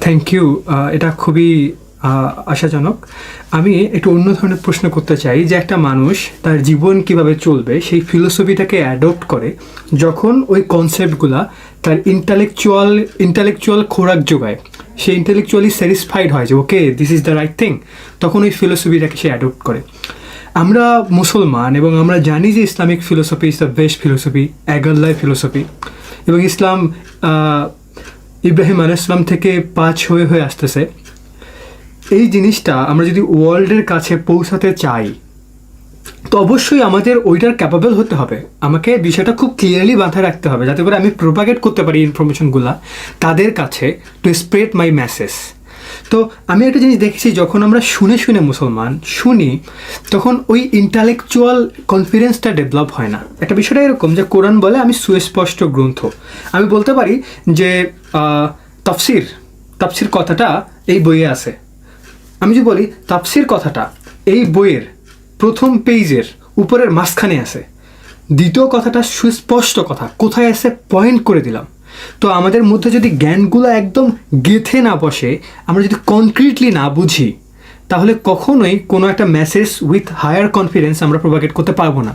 Thank you. এটা খুবই আশাজনক। আমি একটু অন্য ধরনের প্রশ্ন করতে চাই যে একটা মানুষ তার জীবন কিভাবে চলবে সেই ফিলোসফিটাকে অ্যাডপ্ট করে যখন ওই কনসেপ্টগুলা তার ইন্টালেকচুয়াল খোরাক যোগায়, সে ইন্টালেকচুয়ালি স্যাটিসফাইড হয় যে okay this is the right thing, তখন ওই ফিলোসফিটাকে সে অ্যাডপ্ট করে। আমরা মুসলমান এবং আমরা জানি যে Islamic philosophy is the best philosophy, অ্যাগাল্লাহ ফিলোসফি, এবং ইসলাম ইব্রাহিম আলাইহিস সালাম থেকে হয়ে আসতেছে। এই জিনিসটা আমরা যদি ওয়ার্ল্ডের কাছে পৌঁছাতে চাই তো অবশ্যই আমাদের ওইটার ক্যাপাবল হতে হবে। আমাকে বিষয়টা খুব ক্লিয়ারলি মাথায় রাখতে হবে যাতে করে আমি প্রোপাগেট করতে পারি ইনফরমেশনগুলো তাদের কাছে, টু স্প্রেড মাই মেসেজ। তো আমি একটা জিনিস দেখেছি, যখন আমরা শুনে মুসলমান শুনি তখন ওই ইন্টালেকচুয়াল কনফিডেন্সটা ডেভেলপ হয় না। একটা বিষয়টা এরকম যে কোরআন বলে আমি সুস্পষ্ট গ্রন্থ। আমি বলতে পারি যে তাফসির কথাটা এই বইয়ে আছে। আমি যদি বলি তাফসির কথাটা এই বইয়ের প্রথম পেজের উপরের মাঝখানে আছে, দ্বিতীয় কথাটা সুস্পষ্ট কথা কোথায় আছে পয়েন্ট করে দিলাম। তো আমাদের মধ্যে যদি জ্ঞানগুলো একদম গেঁথে না বসে, আমরা যদি কনক্রিটলি না বুঝি, তাহলে কখনোই কোনো একটা মেসেজ উইথ হায়ার কনফিডেন্স আমরা প্রোপাগেট করতে পারবো না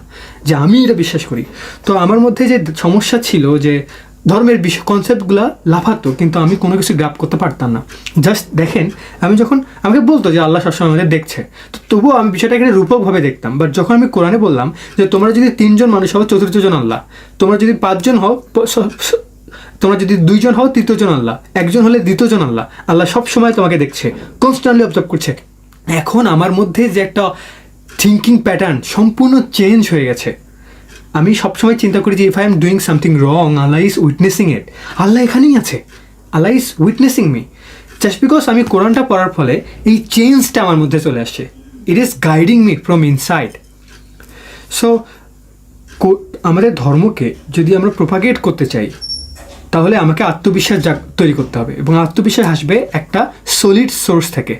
যে আমি এটা বিশ্বাস করি। তো আমার মধ্যে যে সমস্যা ছিল যে ধর্মের বিষয় কনসেপ্টগুলো লাফাতো, কিন্তু আমি কোনো কিছু গ্রাপ করতে পারতাম না। জাস্ট দেখেন, আমি যখন আমাকে বলতো যে আল্লাহ সবসময় আমাদের দেখছে, তো তবুও আমি বিষয়টা এখানে রূপকভাবে দেখতাম। বাট যখন আমি কোরআনে বললাম যে তোমরা যদি 3 জন মানুষ হও, চতুর্থজন আল্লাহ, তোমরা যদি 5 জন হও, তোমরা যদি 2 জন হও, তৃতীয়জন আল্লাহ, 1 জন হলে দ্বিতীয়জন আল্লাহ, আল্লাহ সবসময় তোমাকে দেখছে, কনস্ট্যান্টলি অবজার্ভ করছে। এখন আমার মধ্যে যে একটা থিঙ্কিং প্যাটার্ন সম্পূর্ণ চেঞ্জ হয়ে গেছে। আমি সবসময় চিন্তা করি যে if I am doing something wrong, Allah is witnessing it. আল্লাহ এখানেই আছে, Allah is witnessing me. Just because আমি কোরআনটা পড়ার ফলে এই চেঞ্জটা আমার মধ্যে চলে আসছে। It is guiding me from inside. So আমাদের ধর্মকে যদি আমরা প্রোপাগেট করতে চাই তাহলে আমাকে আত্মবিশ্বাস তৈরি করতে হবে, এবং আত্মবিশ্বাস আসবে একটা সলিড সোর্স থেকে।